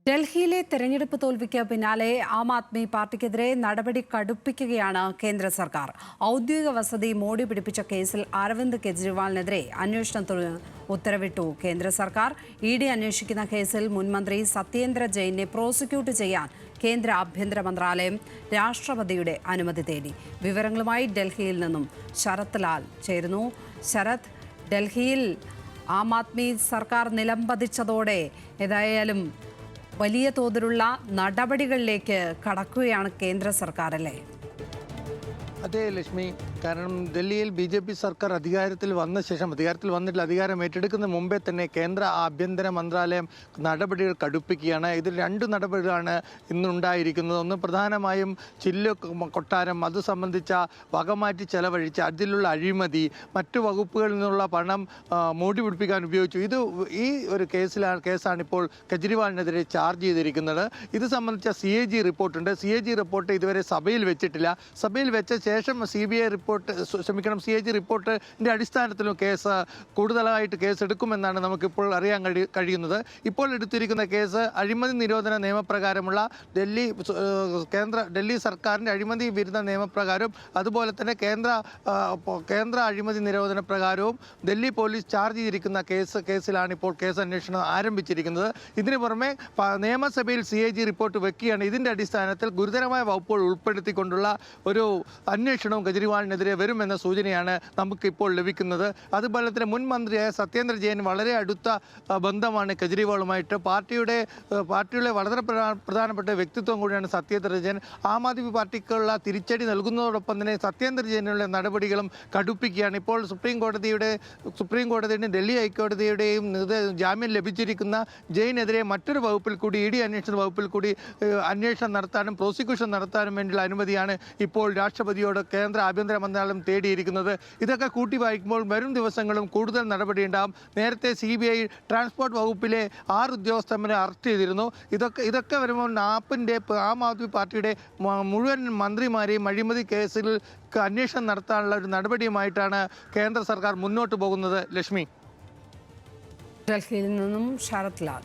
ഡൽഹിയിലെ തെരഞ്ഞെടുപ്പ് തോൽവിക്ക് പിന്നാലെ ആം ആദ്മി പാർട്ടിക്കെതിരെ നടപടി കടുപ്പിക്കുകയാണ് കേന്ദ്ര സർക്കാർ. ഔദ്യോഗിക വസതി മോടി പിടിപ്പിച്ച കേസിൽ അരവിന്ദ് കെജ്രിവാളിനെതിരെ അന്വേഷണത്തിന് ഉത്തരവിട്ടു കേന്ദ്ര സർക്കാർ. ഇഡി അന്വേഷിക്കുന്ന കേസിൽ മുൻമന്ത്രി സത്യേന്ദ്ര ജെയിനെ പ്രോസിക്യൂട്ട് ചെയ്യാൻ കേന്ദ്ര ആഭ്യന്തര മന്ത്രാലയം രാഷ്ട്രപതിയുടെ അനുമതി തേടി. വിവരങ്ങളുമായി ഡൽഹിയിൽ നിന്നും ശരത് ലാൽ ചേരുന്നു. ശരത്, ഡൽഹിയിൽ ആം ആദ്മി സർക്കാർ നിലംപതിച്ചതോടെ ഏതായാലും വലിയ തോതിലുള്ള നടപടികളിലേക്ക് കടക്കുകയാണ് കേന്ദ്ര സർക്കാർ, അല്ലേ? അതെ ലക്ഷ്മി, കാരണം ഡൽഹിയിൽ BJP സർക്കാർ അധികാരത്തിൽ വന്നിട്ടില്ല, അധികാരം ഏറ്റെടുക്കുന്ന മുമ്പേ തന്നെ കേന്ദ്ര ആഭ്യന്തര മന്ത്രാലയം നടപടികൾ കടുപ്പിക്കുകയാണ്. ഇതിൽ രണ്ട് നടപടികളാണ് ഇന്നുണ്ടായിരിക്കുന്നത്. ഒന്ന്, പ്രധാനമായും ചില്ല് കൊട്ടാരം അത് സംബന്ധിച്ച വകമാറ്റി ചെലവഴിച്ച് അതിലുള്ള അഴിമതി, മറ്റു വകുപ്പുകളിൽ നിന്നുള്ള പണം മൂടി പിടിപ്പിക്കാൻ ഉപയോഗിച്ചു. ഈ ഒരു കേസാണ് ഇപ്പോൾ കെജ്രിവാളിനെതിരെ ചാർജ് ചെയ്തിരിക്കുന്നത്. ഇത് സംബന്ധിച്ച CAG റിപ്പോർട്ടുണ്ട്. CAG റിപ്പോർട്ട് ഇതുവരെ സഭയിൽ വെച്ചിട്ടില്ല. സഭയിൽ വെച്ച ശേഷം CAG റിപ്പോർട്ടിൻ്റെ അടിസ്ഥാനത്തിലും കൂടുതലായിട്ട് കേസ് എടുക്കുമെന്നാണ് നമുക്കിപ്പോൾ അറിയാൻ കഴിയുന്നത്. ഇപ്പോൾ എടുത്തിരിക്കുന്ന കേസ് അഴിമതി നിരോധന നിയമപ്രകാരമുള്ള ഡൽഹി സർക്കാരിൻ്റെ അഴിമതി വിരുദ്ധ നിയമപ്രകാരവും അതുപോലെ തന്നെ കേന്ദ്ര അഴിമതി നിരോധന പ്രകാരവും ഡൽഹി പോലീസ് ചാർജ് ചെയ്തിരിക്കുന്ന കേസിലാണ് ഇപ്പോൾ കേസ് അന്വേഷണം ആരംഭിച്ചിരിക്കുന്നത്. ഇതിന് പുറമെ നിയമസഭയിൽ CAG റിപ്പോർട്ട് വെക്കുകയാണ്. ഇതിൻ്റെ അടിസ്ഥാനത്തിൽ ഗുരുതരമായ വകുപ്പുകൾ ഉൾപ്പെടുത്തിക്കൊണ്ടുള്ള ഒരു അന്വേഷണവും കെജ്രിവാളിനെതിരെ വരുമെന്ന സൂചനയാണ് നമുക്കിപ്പോൾ ലഭിക്കുന്നത്. അതുപോലെ തന്നെ മുൻ മന്ത്രിയായ സത്യേന്ദ്ര ജെയിൻ വളരെ അടുത്ത ബന്ധമാണ് കെജ്രിവാളുമായിട്ട്. പാർട്ടിയുടെ വളരെ പ്രധാനപ്പെട്ട വ്യക്തിത്വം കൂടിയാണ് സത്യേന്ദ്ര ജെയിൻ. ആം ആദ്മി പാർട്ടിക്കുള്ള തിരിച്ചടി നൽകുന്നതോടൊപ്പം തന്നെ സത്യേന്ദ്ര ജെയിനുള്ള നടപടികളും കടുപ്പിക്കുകയാണ്. ഇപ്പോൾ സുപ്രീം കോടതിയുടെയും ഡൽഹി ഹൈക്കോടതിയുടെയും ജാമ്യം ലഭിച്ചിരിക്കുന്ന ജെയിനെതിരെ മറ്റൊരു വകുപ്പിൽ കൂടി, ED അന്വേഷണ വകുപ്പിൽ കൂടി അന്വേഷണം നടത്താനും പ്രോസിക്യൂഷൻ നടത്താനും വേണ്ടിയുള്ള അനുമതിയാണ് ഇപ്പോൾ രാഷ്ട്രപതിയോട് കേന്ദ്ര ആഭ്യന്തര മന്ത്രാലയം തേടിയിരിക്കുന്നത്. ഇതൊക്കെ കൂട്ടി വായിക്കുമ്പോൾ വരും ദിവസങ്ങളും കൂടുതൽ നടപടിയുണ്ടാകും. നേരത്തെ CBI ട്രാൻസ്പോർട്ട് വകുപ്പിലെ 6 ഉദ്യോഗസ്ഥരെ അറസ്റ്റ് ചെയ്തിരുന്നു. ഇതൊക്കെ വരുമ്പോൾ ആം ആദ്മി പാർട്ടിയുടെ മുഴുവൻ മന്ത്രിമാരെയും അഴിമതി കേസിൽ അന്വേഷണം നടത്താനുള്ള ഒരു നടപടിയുമായിട്ടാണ് കേന്ദ്ര സർക്കാർ മുന്നോട്ട് പോകുന്നത്. ലക്ഷ്മി, ഡൽഹിയിൽ നിന്നും ശരത് ലാൽ.